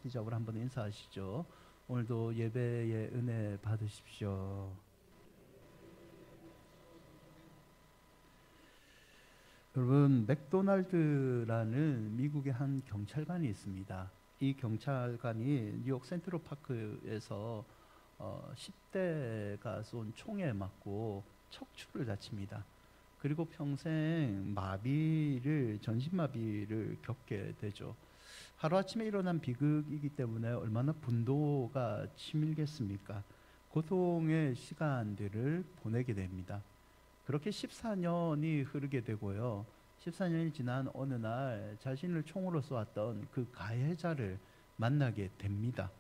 기적으로 한번 인사하시죠. 오늘도 예배의 은혜 받으십시오. 여러분, 맥도날드라는 미국의 한 경찰관이 있습니다. 이 경찰관이 뉴욕 센트럴 파크에서 10대가 쏜 총에 맞고 척추를 다칩니다. 그리고 평생 전신마비를 겪게 되죠. 하루아침에 일어난 비극이기 때문에 얼마나 분노가 치밀겠습니까? 고통의 시간들을 보내게 됩니다. 그렇게 14년이 흐르게 되고요. 14년이 지난 어느 날 자신을 총으로 쏘았던 그 가해자를 만나게 됩니다.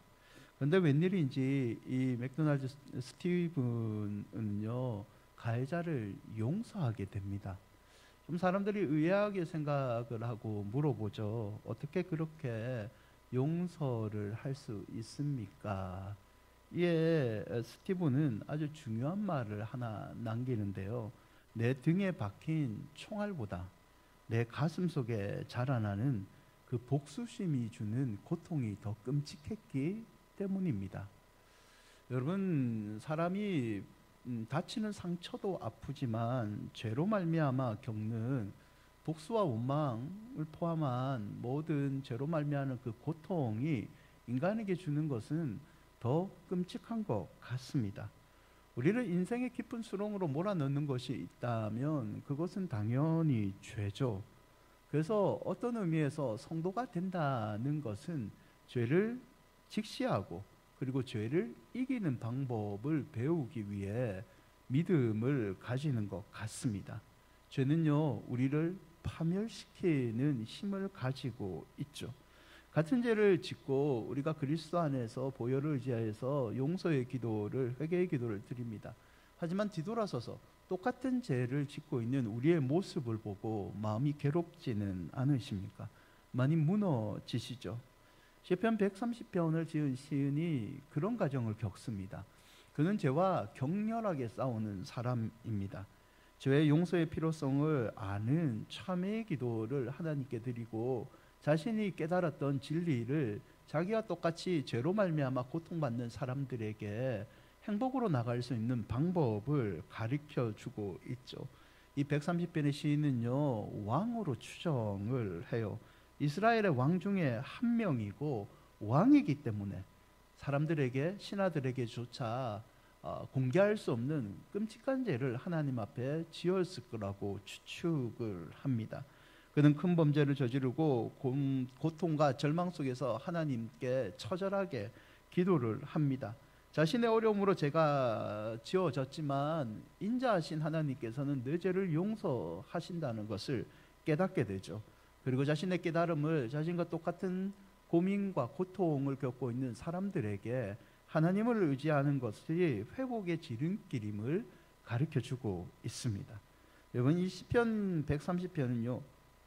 그런데 웬일인지 이 맥도날드 스티븐은요, 가해자를 용서하게 됩니다. 좀 사람들이 의아하게 생각을 하고 물어보죠. 어떻게 그렇게 용서를 할 수 있습니까? 이에 스티븐은 아주 중요한 말을 하나 남기는데요. 내 등에 박힌 총알보다 내 가슴 속에 자라나는 그 복수심이 주는 고통이 더 끔찍했기 때문입니다. 여러분, 사람이 다치는 상처도 아프지만 죄로 말미암아 겪는 복수와 원망을 포함한 모든 죄로 말미암는 그 고통이 인간에게 주는 것은 더 끔찍한 것 같습니다. 우리를 인생의 깊은 수렁으로 몰아넣는 것이 있다면 그것은 당연히 죄죠. 그래서 어떤 의미에서 성도가 된다는 것은 죄를 직시하고 그리고 죄를 이기는 방법을 배우기 위해 믿음을 가지는 것 같습니다. 죄는요, 우리를 파멸시키는 힘을 가지고 있죠. 같은 죄를 짓고 우리가 그리스도 안에서 보혈을 의지하여서 용서의 기도를, 회개의 기도를 드립니다. 하지만 뒤돌아서서 똑같은 죄를 짓고 있는 우리의 모습을 보고 마음이 괴롭지는 않으십니까? 많이 무너지시죠. 시편 130편을 지은 시인이 그런 과정을 겪습니다. 그는 죄와 격렬하게 싸우는 사람입니다. 죄의 용서의 필요성을 아는 참회의 기도를 하나님께 드리고 자신이 깨달았던 진리를 자기와 똑같이 죄로 말미암아 고통받는 사람들에게 행복으로 나갈 수 있는 방법을 가르쳐 주고 있죠. 이 130편의 시인은요, 왕으로 추정을 해요. 이스라엘의 왕 중에 한 명이고 왕이기 때문에 사람들에게, 신하들에게조차 공개할 수 없는 끔찍한 죄를 하나님 앞에 지었을 거라고 추측을 합니다. 그는 큰 범죄를 저지르고 고통과 절망 속에서 하나님께 처절하게 기도를 합니다. 자신의 어려움으로 죄가 지어졌지만 인자하신 하나님께서는 내 죄를 용서하신다는 것을 깨닫게 되죠. 그리고 자신의 깨달음을 자신과 똑같은 고민과 고통을 겪고 있는 사람들에게 하나님을 의지하는 것이 회복의 지름길임을 가르쳐주고 있습니다. 여러분, 이 시편 130편은요,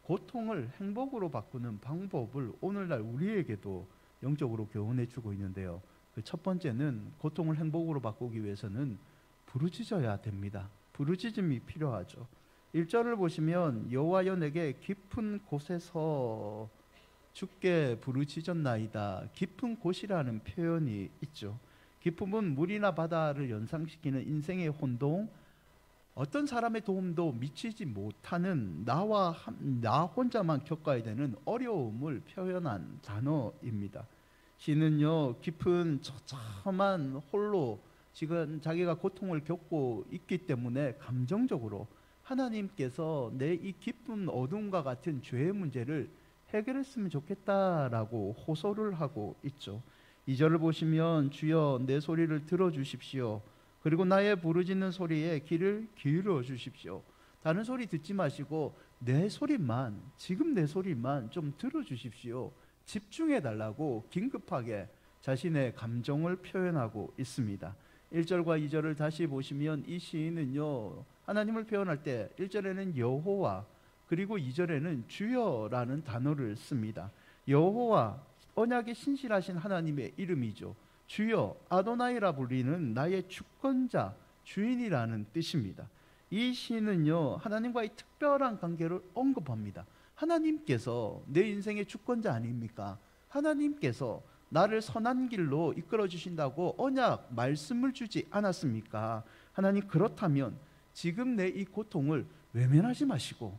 고통을 행복으로 바꾸는 방법을 오늘날 우리에게도 영적으로 교훈해주고 있는데요. 그 첫 번째는 고통을 행복으로 바꾸기 위해서는 부르짖어야 됩니다. 부르짖음이 필요하죠. 1절을 보시면 여호와여 내게 깊은 곳에서 주께 부르짖었나이다. 깊은 곳이라는 표현이 있죠. 깊음은 물이나 바다를 연상시키는 인생의 혼동, 어떤 사람의 도움도 미치지 못하는 나 혼자만 겪어야 되는 어려움을 표현한 단어입니다. 시는요, 깊은 처참한 홀로 지금 자기가 고통을 겪고 있기 때문에 감정적으로 하나님께서 내 이 깊은 어둠과 같은 죄의 문제를 해결했으면 좋겠다라고 호소를 하고 있죠. 2절을 보시면 주여 내 소리를 들어주십시오. 그리고 나의 부르짖는 소리에 귀를 기울여 주십시오. 다른 소리 듣지 마시고 내 소리만, 지금 내 소리만 좀 들어주십시오. 집중해 달라고 긴급하게 자신의 감정을 표현하고 있습니다. 1절과 2절을 다시 보시면 이 시인은요, 하나님을 표현할 때 1절에는 여호와, 그리고 2절에는 주여라는 단어를 씁니다. 여호와, 언약에 신실하신 하나님의 이름이죠. 주여, 아도나이라 불리는 나의 주권자, 주인이라는 뜻입니다. 이 시는요, 하나님과의 특별한 관계를 언급합니다. 하나님께서 내 인생의 주권자 아닙니까? 하나님께서 나를 선한 길로 이끌어 주신다고 언약 말씀을 주지 않았습니까? 하나님, 그렇다면 지금 내 이 고통을 외면하지 마시고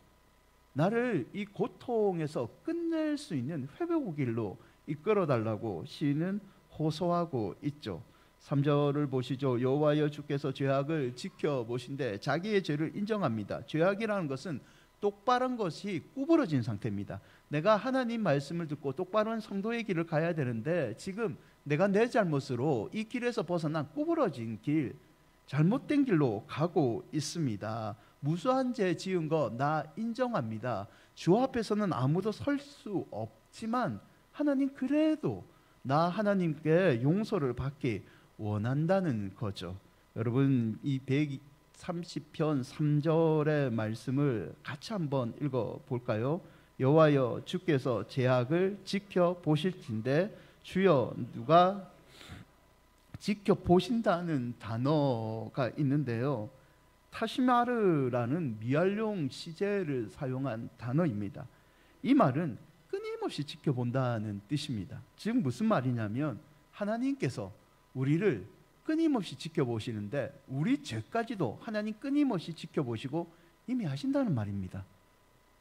나를 이 고통에서 끝낼 수 있는 회복의 길로 이끌어 달라고 시인은 호소하고 있죠. 3절을 보시죠. 여호와여 주께서 죄악을 지켜보신데 자기의 죄를 인정합니다. 죄악이라는 것은 똑바른 것이 구부러진 상태입니다. 내가 하나님 말씀을 듣고 똑바른 성도의 길을 가야 되는데 지금 내가 내 잘못으로 이 길에서 벗어난 구부러진 길, 잘못된 길로 가고 있습니다. 무수한 죄 지은 거 나 인정합니다. 주 앞에서는 아무도 설 수 없지만 하나님, 그래도 나 하나님께 용서를 받기 원한다는 거죠. 여러분, 이 130편 3절의 말씀을 같이 한번 읽어볼까요? 여호와여 주께서 죄악을 지켜보실진데, 주여, 누가 지켜보신다는 단어가 있는데요, 타시마르라는 미알용 시제를 사용한 단어입니다. 이 말은 끊임없이 지켜본다는 뜻입니다. 즉 무슨 말이냐면 하나님께서 우리를 끊임없이 지켜보시는데 우리 죄까지도 하나님 끊임없이 지켜보시고 이미 하신다는 말입니다.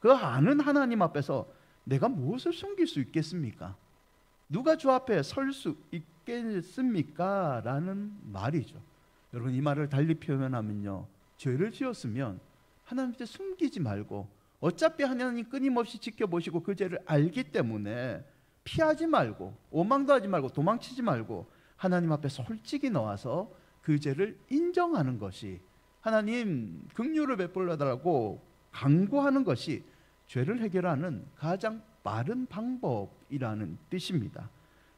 그 아는 하나님 앞에서 내가 무엇을 숨길 수 있겠습니까? 누가 주 앞에 설 수 있겠습니까? 라는 말이죠. 여러분, 이 말을 달리 표현하면요, 죄를 지었으면 하나님께 숨기지 말고, 어차피 하나님 끊임없이 지켜보시고 그 죄를 알기 때문에 피하지 말고, 오망도 하지 말고, 도망치지 말고 하나님 앞에 솔직히 나와서 그 죄를 인정하는 것이, 하나님 긍휼을 베풀어 달라고 간구하는 것이 죄를 해결하는 가장 빠른 방법이라는 뜻입니다.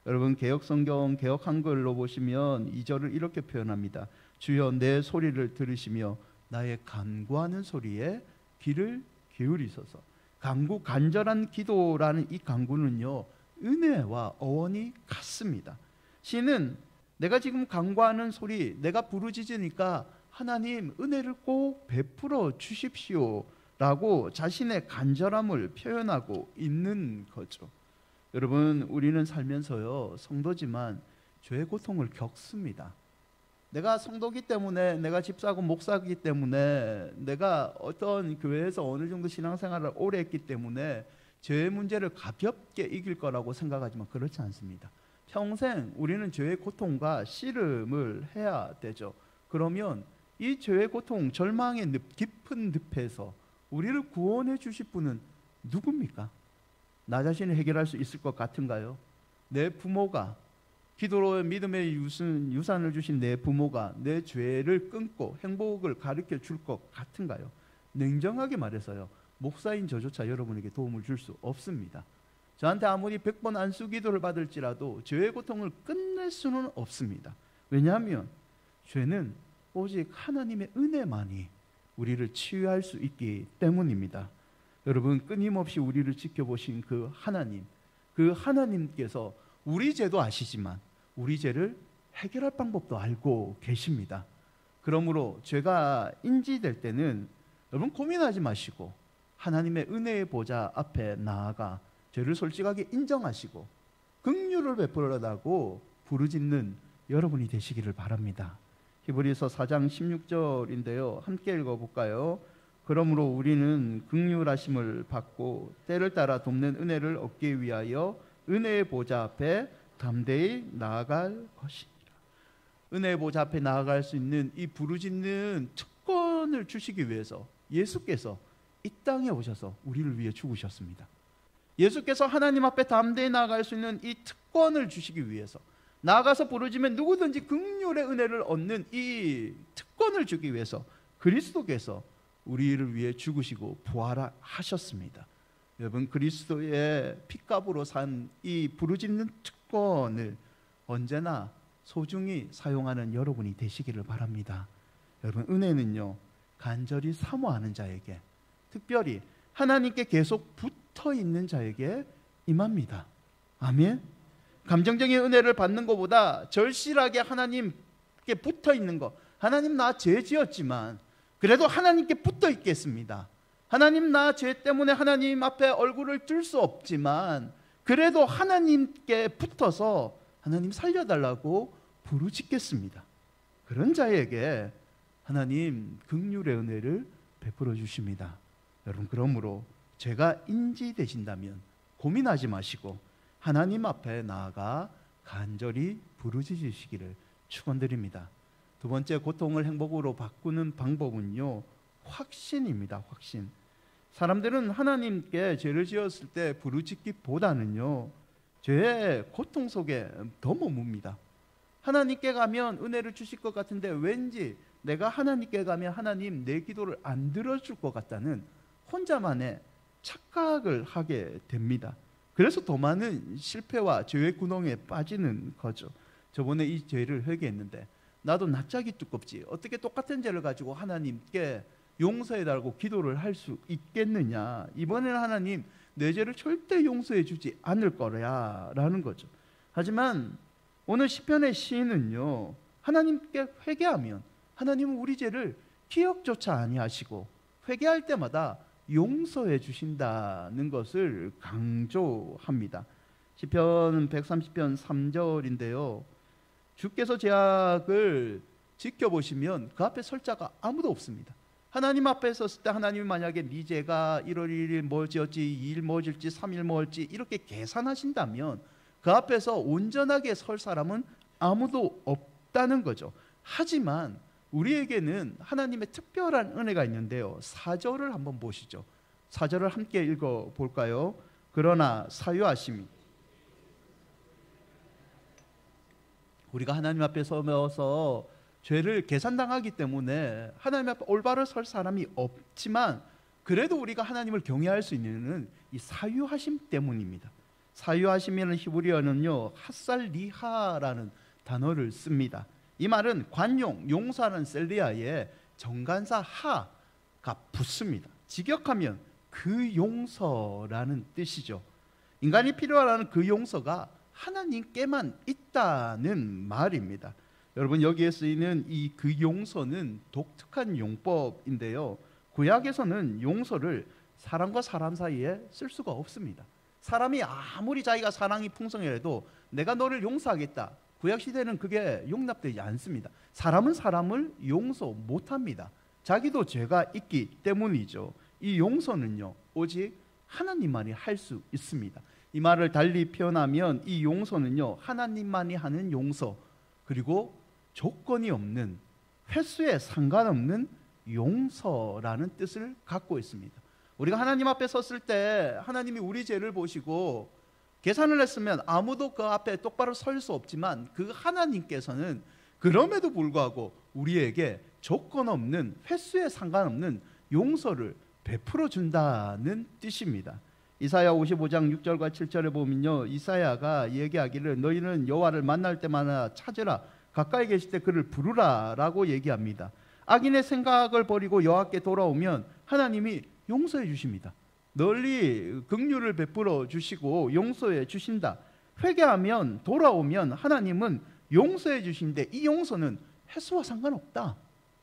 여러분, 개역성경 개역 한글로 보시면 2절을 이렇게 표현합니다. 주여 내 소리를 들으시며 나의 간구하는 소리에 귀를 기울이소서. 간구, 간절한 기도라는 이 간구는요, 은혜와 어원이 같습니다. 시는 내가 지금 간구하는 소리, 내가 부르짖으니까 하나님 은혜를 꼭 베풀어 주십시오 라고 자신의 간절함을 표현하고 있는 거죠. 여러분, 우리는 살면서요, 성도지만 죄의 고통을 겪습니다. 내가 성도기 때문에, 내가 집사고 목사이기 때문에, 내가 어떤 교회에서 어느 정도 신앙생활을 오래 했기 때문에 죄의 문제를 가볍게 이길 거라고 생각하지만 그렇지 않습니다. 평생 우리는 죄의 고통과 씨름을 해야 되죠. 그러면 이 죄의 고통, 절망의 깊은 늪에서 우리를 구원해 주실 분은 누굽니까? 나 자신이 해결할 수 있을 것 같은가요? 내 부모가, 기도로 믿음의 유산을 주신 내 부모가 내 죄를 끊고 행복을 가르쳐 줄 것 같은가요? 냉정하게 말해서요, 목사인 저조차 여러분에게 도움을 줄 수 없습니다. 저한테 아무리 100번 안수 기도를 받을지라도 죄의 고통을 끝낼 수는 없습니다. 왜냐하면 죄는 오직 하나님의 은혜만이 우리를 치유할 수 있기 때문입니다. 여러분, 끊임없이 우리를 지켜보신 그 하나님께서 우리 죄도 아시지만 우리 죄를 해결할 방법도 알고 계십니다. 그러므로 죄가 인지될 때는 여러분 고민하지 마시고 하나님의 은혜의 보좌 앞에 나아가 죄를 솔직하게 인정하시고 긍휼을 베풀어달라고 부르짖는 여러분이 되시기를 바랍니다. 히브리서 4장 16절인데요. 함께 읽어볼까요? 그러므로 우리는 긍휼하심을 받고 때를 따라 돕는 은혜를 얻기 위하여 은혜의 보좌 앞에 담대히 나아갈 것이니라. 은혜의 보좌 앞에 나아갈 수 있는 이 부르짖는 특권을 주시기 위해서 예수께서 이 땅에 오셔서 우리를 위해 죽으셨습니다. 예수께서 하나님 앞에 담대히 나아갈 수 있는 이 특권을 주시기 위해서, 나아가서 부르짖으면 누구든지 긍휼의 은혜를 얻는 이 특권을 주기 위해서 그리스도께서 우리를 위해 죽으시고 부활하셨습니다. 여러분, 그리스도의 핏값으로 산 이 부르짖는 특권을 언제나 소중히 사용하는 여러분이 되시기를 바랍니다. 여러분, 은혜는요, 간절히 사모하는 자에게, 특별히 하나님께 계속 붙어 있는 자에게 임합니다. 아멘. 감정적인 은혜를 받는 것보다 절실하게 하나님께 붙어 있는 것, 하나님 나 죄 지었지만 그래도 하나님께 붙어 있겠습니다. 하나님 나 죄 때문에 하나님 앞에 얼굴을 들 수 없지만 그래도 하나님께 붙어서 하나님 살려달라고 부르짖겠습니다. 그런 자에게 하나님 긍휼의 은혜를 베풀어 주십니다. 여러분, 그러므로 죄가 인지되신다면 고민하지 마시고 하나님 앞에 나아가 간절히 부르짖으시기를 축원드립니다. 두 번째, 고통을 행복으로 바꾸는 방법은요, 확신입니다. 확신. 사람들은 하나님께 죄를 지었을 때 부르짖기보다는요, 죄의 고통 속에 더 머뭅니다. 하나님께 가면 은혜를 주실 것 같은데 왠지 내가 하나님께 가면 하나님 내 기도를 안 들어줄 것 같다는 혼자만의 착각을 하게 됩니다. 그래서 더 많은 실패와 죄의 구덩이에 빠지는 거죠. 저번에 이 죄를 회개했는데 나도 낯짝이 두껍지 어떻게 똑같은 죄를 가지고 하나님께 용서해달라고 기도를 할 수 있겠느냐. 이번에는 하나님 내 죄를 절대 용서해 주지 않을 거야 라는 거죠. 하지만 오늘 시편의 시인은요, 하나님께 회개하면 하나님은 우리 죄를 기억조차 아니하시고 회개할 때마다 용서해 주신다는 것을 강조합니다. 시편 130편 3절인데요, 주께서 죄악을 지켜보시면 그 앞에 설 자가 아무도 없습니다. 하나님 앞에 섰을 때 하나님이 만약에 네 죄가 1월 1일 뭐 지었지, 2일 뭐 질지, 3일 뭐 할지 이렇게 계산하신다면 그 앞에서 온전하게 설 사람은 아무도 없다는 거죠. 하지만 우리에게는 하나님의 특별한 은혜가 있는데요, 4절을 한번 보시죠. 4절을 함께 읽어볼까요? 그러나 사유하심이, 우리가 하나님 앞에 서면서 죄를 계산당하기 때문에 하나님 앞에 올바로 설 사람이 없지만 그래도 우리가 하나님을 경외할 수 있는 이 사유하심 때문입니다. 사유하심이라는 히브리어는요, 핫살리하라는 단어를 씁니다. 이 말은 관용, 용서하는 셀리아에 정관사 하가 붙습니다. 직역하면 그 용서라는 뜻이죠. 인간이 필요로 하는 그 용서가 하나님께만 있다는 말입니다. 여러분, 여기에 쓰이는 이 그 용서는 독특한 용법인데요, 구약에서는 용서를 사람과 사람 사이에 쓸 수가 없습니다. 사람이 아무리 자기가 사랑이 풍성해도 내가 너를 용서하겠다, 구약시대는 그게 용납되지 않습니다. 사람은 사람을 용서 못합니다. 자기도 죄가 있기 때문이죠. 이 용서는요, 오직 하나님만이 할 수 있습니다. 이 말을 달리 표현하면 이 용서는요, 하나님만이 하는 용서, 그리고 조건이 없는, 횟수에 상관없는 용서라는 뜻을 갖고 있습니다. 우리가 하나님 앞에 섰을 때 하나님이 우리 죄를 보시고 계산을 했으면 아무도 그 앞에 똑바로 설 수 없지만 그 하나님께서는 그럼에도 불구하고 우리에게 조건 없는, 횟수에 상관없는 용서를 베풀어 준다는 뜻입니다. 이사야 55장 6절과 7절에 보면요, 이사야가 얘기하기를 너희는 여호와를 만날 때마다 찾으라, 가까이 계실 때 그를 부르라 라고 얘기합니다. 악인의 생각을 버리고 여호와께 돌아오면 하나님이 용서해 주십니다. 널리 긍휼을 베풀어 주시고 용서해 주신다. 회개하면, 돌아오면 하나님은 용서해 주시는데 이 용서는 횟수와 상관없다.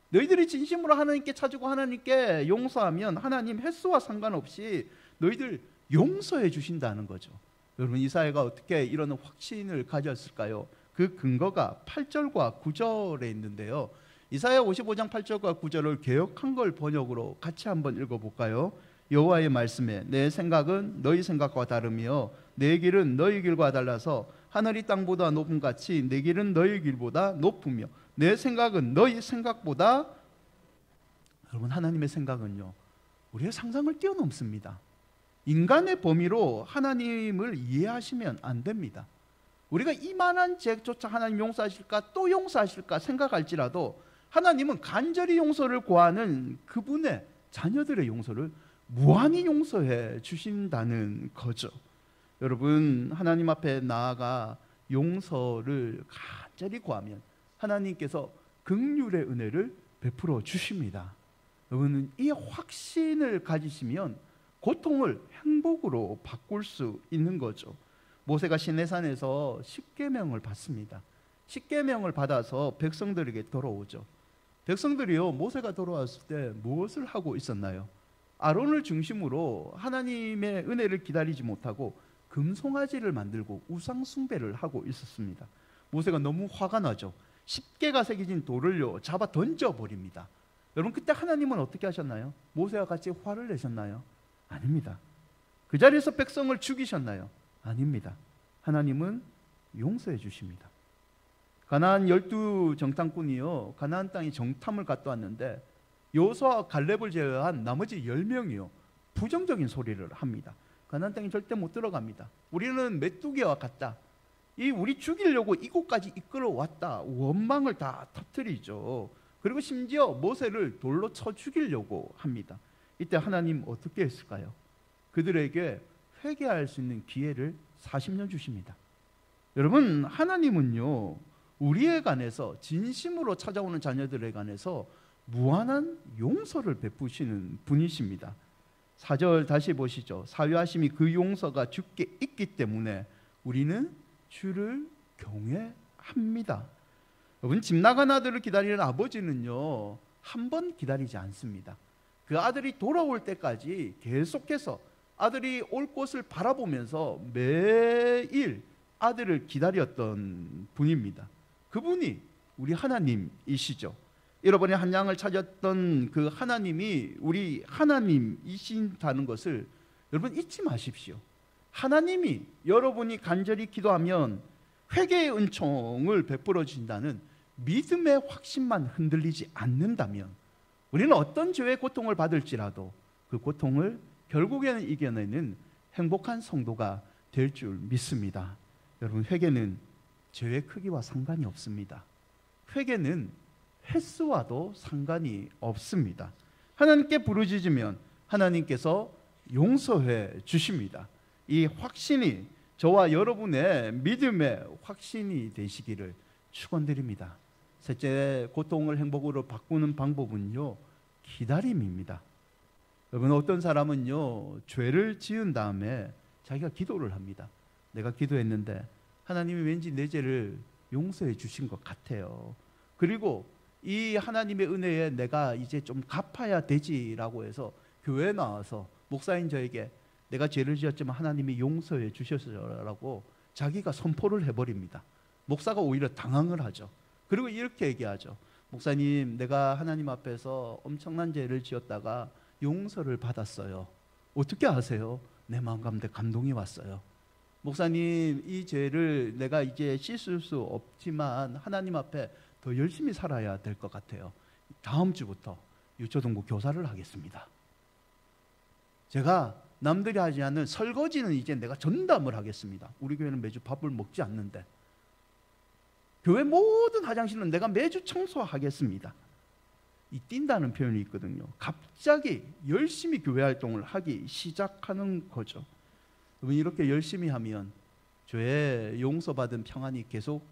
너희들이 진심으로 하나님께 찾고 하나님께 용서하면 하나님 횟수와 상관없이 너희들 용서해 주신다는 거죠. 여러분, 이사야가 어떻게 이런 확신을 가졌을까요? 그 근거가 8절과 9절에 있는데요, 이사야 55장 8절과 9절을 개역 한글 번역으로 같이 한번 읽어볼까요? 여호와의 말씀에 내 생각은 너희 생각과 다르며 내 길은 너희 길과 달라서 하늘이 땅보다 높음 같이 내 길은 너희 길보다 높으며 내 생각은 너희 생각보다, 여러분, 하나님의 생각은요, 우리의 상상을 뛰어넘습니다. 인간의 범위로 하나님을 이해하시면 안 됩니다. 우리가 이만한 죄조차 하나님 용서하실까, 또 용서하실까 생각할지라도 하나님은 간절히 용서를 구하는 그분의 자녀들의 용서를 무한히 용서해 주신다는 거죠. 여러분, 하나님 앞에 나아가 용서를 간절히 구하면 하나님께서 긍휼의 은혜를 베풀어 주십니다. 여러분은 이 확신을 가지시면 고통을 행복으로 바꿀 수 있는 거죠. 모세가 시내산에서 십계명을 받습니다. 십계명을 받아서 백성들에게 돌아오죠. 백성들이요, 모세가 돌아왔을 때 무엇을 하고 있었나요? 아론을 중심으로 하나님의 은혜를 기다리지 못하고 금송아지를 만들고 우상 숭배를 하고 있었습니다. 모세가 너무 화가 나죠. 10개가 새겨진 돌을요 잡아 던져버립니다. 여러분, 그때 하나님은 어떻게 하셨나요? 모세와 같이 화를 내셨나요? 아닙니다. 그 자리에서 백성을 죽이셨나요? 아닙니다. 하나님은 용서해 주십니다. 가나안 12 정탐꾼이요 가나안 땅에 정탐을 갔다 왔는데 여호수아와 갈렙을 제외한 나머지 10명이요 부정적인 소리를 합니다. 가나안 땅에 절대 못 들어갑니다. 우리는 메뚜기와 같다. 우리 죽이려고 이곳까지 이끌어왔다. 원망을 다 터뜨리죠. 그리고 심지어 모세를 돌로 쳐 죽이려고 합니다. 이때 하나님 어떻게 했을까요? 그들에게 회개할 수 있는 기회를 40년 주십니다. 여러분, 하나님은요 우리에 관해서, 진심으로 찾아오는 자녀들에 관해서 무한한 용서를 베푸시는 분이십니다. 4절 다시 보시죠. 사유하심이 그 용서가 주께 있기 때문에 우리는 주를 경외합니다. 여러분, 집 나간 아들을 기다리는 아버지는요 한 번 기다리지 않습니다. 그 아들이 돌아올 때까지 계속해서 아들이 올 곳을 바라보면서 매일 아들을 기다렸던 분입니다. 그분이 우리 하나님이시죠. 여러분의 한 양을 찾았던 그 하나님이 우리 하나님이신다는 것을 여러분 잊지 마십시오. 하나님이 여러분이 간절히 기도하면 회개의 은총을 베풀어 주신다는 믿음의 확신만 흔들리지 않는다면 우리는 어떤 죄의 고통을 받을지라도 그 고통을 결국에는 이겨내는 행복한 성도가 될 줄 믿습니다. 여러분, 회개는 죄의 크기와 상관이 없습니다. 회개는 횟수와도 상관이 없습니다. 하나님께 부르짖으면 하나님께서 용서해 주십니다. 이 확신이 저와 여러분의 믿음의 확신이 되시기를 축원드립니다. 셋째, 고통을 행복으로 바꾸는 방법은요 기다림입니다. 여러분, 어떤 사람은요 죄를 지은 다음에 자기가 기도를 합니다. 내가 기도했는데 하나님이 왠지 내 죄를 용서해 주신 것 같아요. 그리고 이 하나님의 은혜에 내가 이제 좀 갚아야 되지라고 해서 교회에 나와서 목사인 저에게 내가 죄를 지었지만 하나님이 용서해 주셨어라고 자기가 선포를 해버립니다. 목사가 오히려 당황을 하죠. 그리고 이렇게 얘기하죠. 목사님, 내가 하나님 앞에서 엄청난 죄를 지었다가 용서를 받았어요. 어떻게 아세요? 내 마음 가운데 감동이 왔어요. 목사님, 이 죄를 내가 이제 씻을 수 없지만 하나님 앞에 더 열심히 살아야 될 것 같아요. 다음 주부터 유초동부 교사를 하겠습니다. 제가 남들이 하지 않는 설거지는 이제 내가 전담을 하겠습니다. 우리 교회는 매주 밥을 먹지 않는데 교회 모든 화장실은 내가 매주 청소하겠습니다. 이 뛴다는 표현이 있거든요. 갑자기 열심히 교회 활동을 하기 시작하는 거죠. 여러분, 이렇게 열심히 하면 죄 용서받은 평안이 계속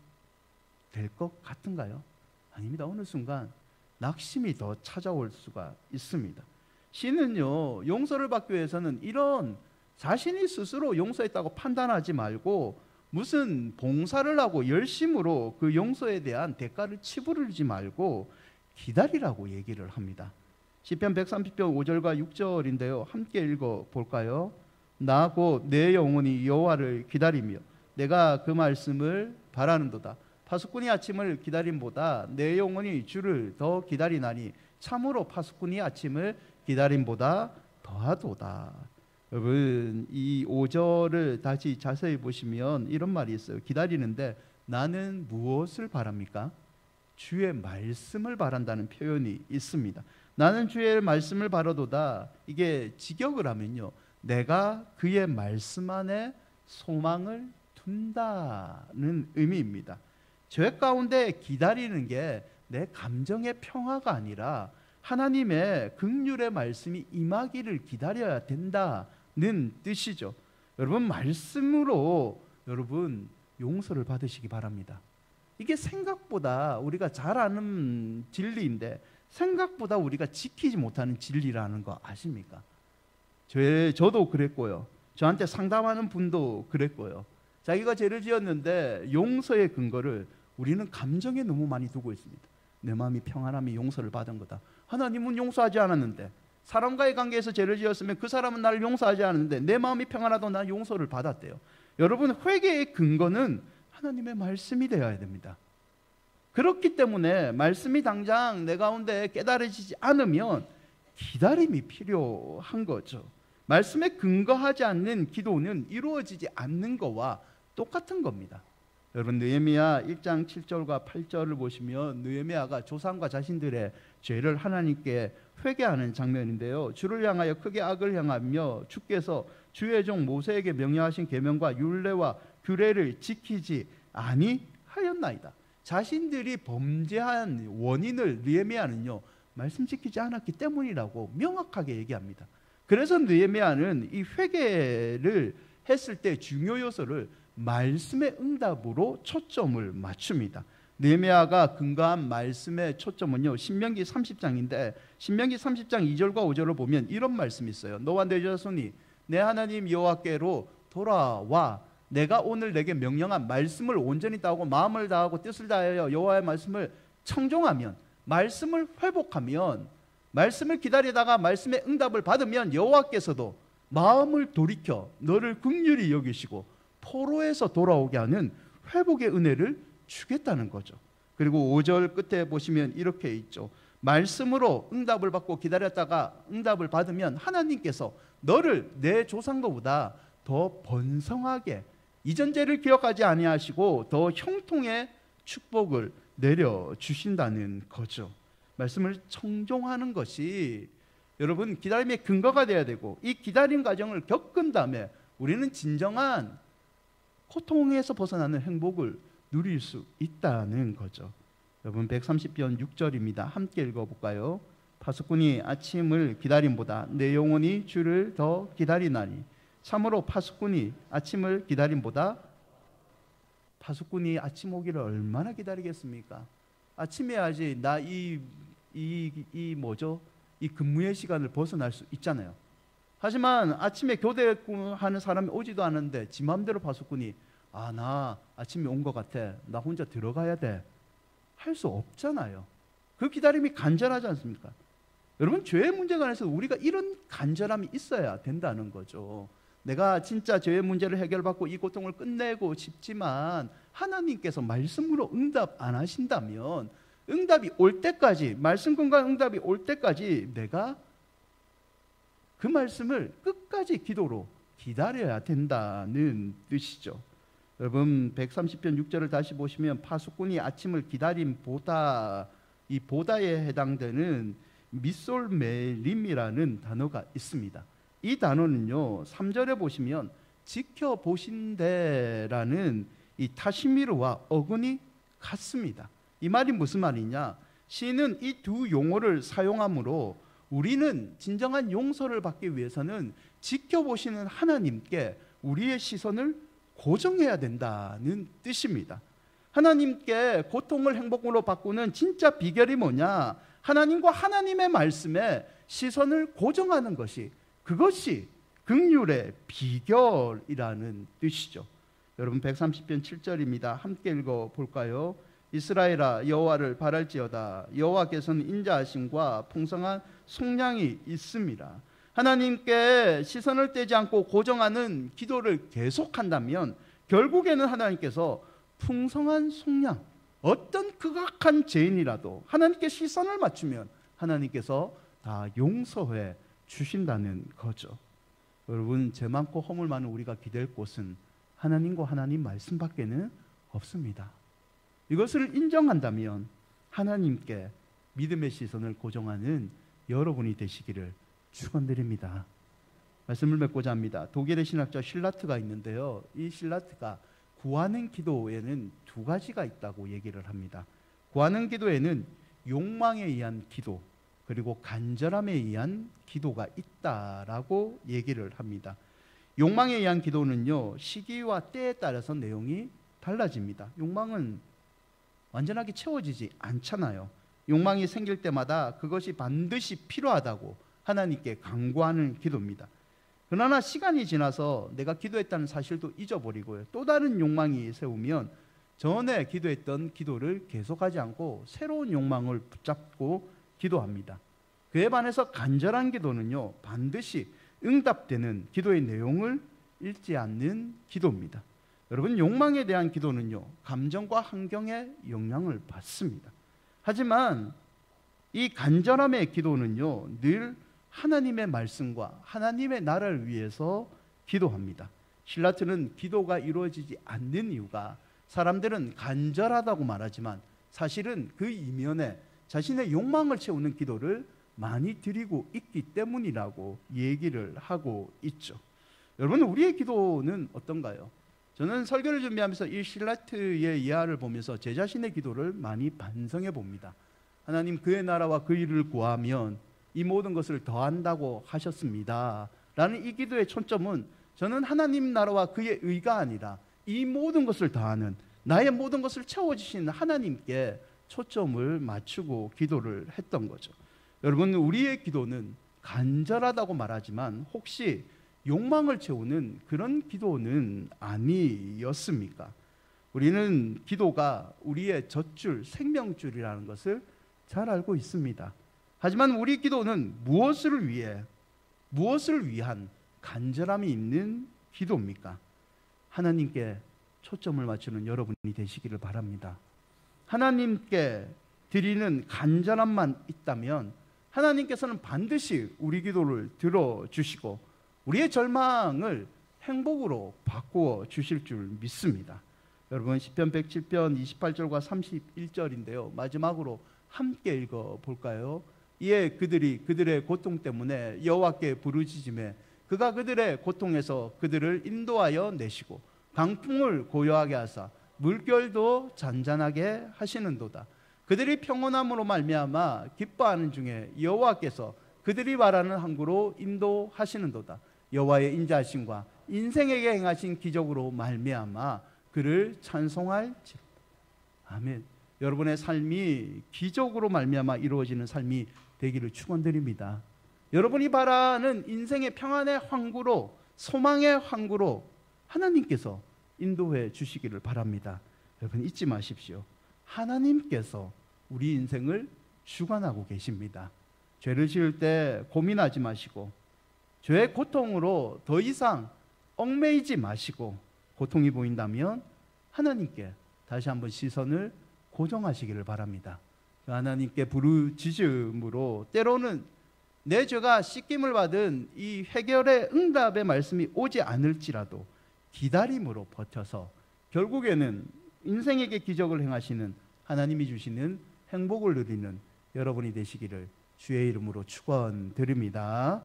될 것 같은가요? 아닙니다. 어느 순간 낙심이 더 찾아올 수가 있습니다. 신은요 용서를 받기 위해서는 이런 자신이 스스로 용서했다고 판단하지 말고 무슨 봉사를 하고 열심으로 그 용서에 대한 대가를 치부르지 말고 기다리라고 얘기를 합니다. 시편 130편 5절과 6절인데요. 함께 읽어볼까요? 나 곧 내 영혼이 여호와를 기다리며 내가 그 말씀을 바라는도다. 파수꾼이 아침을 기다림보다 내 영혼이 주를 더 기다리나니 참으로 파수꾼이 아침을 기다림보다 더하도다. 여러분, 이 5절을 다시 자세히 보시면 이런 말이 있어요. 기다리는데 나는 무엇을 바랍니까? 주의 말씀을 바란다는 표현이 있습니다. 나는 주의 말씀을 바라도다. 이게 직역을 하면요, 내가 그의 말씀 안에 소망을 둔다는 의미입니다. 죄 가운데 기다리는 게 내 감정의 평화가 아니라 하나님의 긍휼의 말씀이 임하기를 기다려야 된다는 뜻이죠. 여러분, 말씀으로 여러분 용서를 받으시기 바랍니다. 이게 생각보다 우리가 잘 아는 진리인데 생각보다 우리가 지키지 못하는 진리라는 거 아십니까? 저도 그랬고요. 저한테 상담하는 분도 그랬고요. 자기가 죄를 지었는데 용서의 근거를 우리는 감정에 너무 많이 두고 있습니다. 내 마음이 평안함이 용서를 받은 거다. 하나님은 용서하지 않았는데 사람과의 관계에서 죄를 지었으면 그 사람은 나를 용서하지 않는데 내 마음이 평안하도 난 용서를 받았대요. 여러분, 회개의 근거는 하나님의 말씀이 되어야 됩니다. 그렇기 때문에 말씀이 당장 내 가운데 깨달아지지 않으면 기다림이 필요한 거죠. 말씀에 근거하지 않는 기도는 이루어지지 않는 거와 똑같은 겁니다. 여러분, 느헤미야 1장 7절과 8절을 보시면 느헤미야가 조상과 자신들의 죄를 하나님께 회개하는 장면인데요. 주를 향하여 크게 악을 향하며 주께서 주의 종 모세에게 명령하신 계명과 율례와 규례를 지키지 아니하였나이다. 자신들이 범죄한 원인을 느헤미야는요, 말씀 지키지 않았기 때문이라고 명확하게 얘기합니다. 그래서 느헤미야는 이 회개를 했을 때 중요 요소를 말씀의 응답으로 초점을 맞춥니다. 느헤미야가 근거한 말씀의 초점은요, 신명기 30장인데 신명기 30장 2절과 5절을 보면 이런 말씀이 있어요. 너와 내 자손이 내 하나님 여호와께로 돌아와 내가 오늘 내게 명령한 말씀을 온전히 따르고 마음을 다하고 뜻을 다하여 여호와의 말씀을 청종하면, 말씀을 회복하면, 말씀을 기다리다가 말씀의 응답을 받으면 여호와께서도 마음을 돌이켜 너를 긍휼히 여기시고 포로에서 돌아오게 하는 회복의 은혜를 주겠다는 거죠. 그리고 5절 끝에 보시면 이렇게 있죠. 말씀으로 응답을 받고 기다렸다가 응답을 받으면 하나님께서 너를 내 조상도보다 더 번성하게, 이전 죄를 기억하지 아니하시고 더 형통의 축복을 내려주신다는 거죠. 말씀을 청종하는 것이 여러분 기다림의 근거가 되어야 되고, 이 기다림 과정을 겪은 다음에 우리는 진정한 고통에서 벗어나는 행복을 누릴 수 있다는 거죠. 여러분, 130편 6절입니다. 함께 읽어볼까요? 파수꾼이 아침을 기다림보다 내 영혼이 주를 더 기다리나니, 참으로 파수꾼이 아침을 기다림보다, 파수꾼이 아침 오기를 얼마나 기다리겠습니까? 아침에 야지 나 이 근무의 시간을 벗어날 수 있잖아요. 하지만 아침에 교대하는 사람이 오지도 않는데 지 마음대로 파수꾼이 나 아침에 온 것 같아, 나 혼자 들어가야 돼, 할 수 없잖아요. 그 기다림이 간절하지 않습니까? 여러분, 죄의 문제 관해서 우리가 이런 간절함이 있어야 된다는 거죠. 내가 진짜 죄의 문제를 해결받고 이 고통을 끝내고 싶지만 하나님께서 말씀으로 응답 안 하신다면, 응답이 올 때까지, 말씀 근거한 응답이 올 때까지 내가 그 말씀을 끝까지 기도로 기다려야 된다는 뜻이죠. 여러분, 130편 6절을 다시 보시면 파수꾼이 아침을 기다림 보다, 이 보다에 해당되는 미솔메림이라는 단어가 있습니다. 이 단어는요, 3절에 보시면 지켜보신대라는 이 타시미르와 어근이 같습니다. 이 말이 무슨 말이냐? 시인은 이 두 용어를 사용하므로 우리는 진정한 용서를 받기 위해서는 지켜보시는 하나님께 우리의 시선을 고정해야 된다는 뜻입니다. 하나님께 고통을 행복으로 바꾸는 진짜 비결이 뭐냐? 하나님과 하나님의 말씀에 시선을 고정하는 것이, 그것이 긍휼의 비결이라는 뜻이죠. 여러분, 130편 7절입니다. 함께 읽어볼까요? 이스라엘아, 여호와를 바랄지어다. 여호와께서는 인자하심과 풍성한 속량이 있습니다. 하나님께 시선을 떼지 않고 고정하는 기도를 계속한다면 결국에는 하나님께서 풍성한 속량, 어떤 극악한 죄인이라도 하나님께 시선을 맞추면 하나님께서 다 용서해 주신다는 거죠. 여러분, 죄 많고 허물 많은 우리가 기댈 곳은 하나님과 하나님 말씀밖에는 없습니다. 이것을 인정한다면 하나님께 믿음의 시선을 고정하는 여러분이 되시기를 축원드립니다. 말씀을 맺고자 합니다. 독일의 신학자 실라트가 있는데요, 이 실라트가 구하는 기도에는 두 가지가 있다고 얘기를 합니다. 구하는 기도에는 욕망에 의한 기도, 그리고 간절함에 의한 기도가 있다라고 얘기를 합니다. 욕망에 의한 기도는요, 시기와 때에 따라서 내용이 달라집니다. 욕망은 완전하게 채워지지 않잖아요. 욕망이 생길 때마다 그것이 반드시 필요하다고 하나님께 간구하는 기도입니다. 그러나 시간이 지나서 내가 기도했다는 사실도 잊어버리고요, 또 다른 욕망이 세우면 전에 기도했던 기도를 계속하지 않고 새로운 욕망을 붙잡고 기도합니다. 그에 반해서 간절한 기도는요, 반드시 응답되는 기도의 내용을 읽지 않는 기도입니다. 여러분, 욕망에 대한 기도는요, 감정과 환경에 영향을 받습니다. 하지만 이 간절함의 기도는요, 늘 하나님의 말씀과 하나님의 나라를 위해서 기도합니다. 실라트는 기도가 이루어지지 않는 이유가 사람들은 간절하다고 말하지만 사실은 그 이면에 자신의 욕망을 채우는 기도를 많이 드리고 있기 때문이라고 얘기를 하고 있죠. 여러분, 우리의 기도는 어떤가요? 저는 설교를 준비하면서 이 실라트의 이하를 보면서 제 자신의 기도를 많이 반성해 봅니다. 하나님, 그의 나라와 그 일을 구하면 이 모든 것을 더한다고 하셨습니다 라는 이 기도의 초점은 저는 하나님 나라와 그의 의가 아니라 이 모든 것을 더하는, 나의 모든 것을 채워주시는 하나님께 초점을 맞추고 기도를 했던 거죠. 여러분, 우리의 기도는 간절하다고 말하지만 혹시 욕망을 채우는 그런 기도는 아니었습니까? 우리는 기도가 우리의 젖줄, 생명줄이라는 것을 잘 알고 있습니다. 하지만 우리 기도는 무엇을 위해, 무엇을 위한 간절함이 있는 기도입니까? 하나님께 초점을 맞추는 여러분이 되시기를 바랍니다. 하나님께 드리는 간절함만 있다면 하나님께서는 반드시 우리 기도를 들어주시고 우리의 절망을 행복으로 바꾸어 주실 줄 믿습니다. 여러분, 시편 107편 28절과 31절인데요. 마지막으로 함께 읽어볼까요? 이에 그들이 그들의 고통 때문에 여호와께 부르짖으매 그가 그들의 고통에서 그들을 인도하여 내시고 강풍을 고요하게 하사 물결도 잔잔하게 하시는도다. 그들이 평온함으로 말미암아 기뻐하는 중에 여호와께서 그들이 말하는 항구로 인도하시는도다. 여호와의 인자하심과 인생에게 행하신 기적으로 말미암아 그를 찬송할지로다. 아멘. 여러분의 삶이 기적으로 말미암아 이루어지는 삶이 되기를 축원드립니다. 여러분이 바라는 인생의 평안의 항구로, 소망의 항구로 하나님께서 인도해 주시기를 바랍니다. 여러분, 잊지 마십시오. 하나님께서 우리 인생을 주관하고 계십니다. 죄를 지을 때 고민하지 마시고 죄의 고통으로 더 이상 얽매이지 마시고 고통이 보인다면 하나님께 다시 한번 시선을 고정하시기를 바랍니다. 하나님께 부르짖음으로 때로는 내 죄가 씻김을 받은 이 해결의 응답의 말씀이 오지 않을지라도 기다림으로 버텨서 결국에는 인생에게 기적을 행하시는 하나님이 주시는 행복을 누리는 여러분이 되시기를 주의 이름으로 축원드립니다.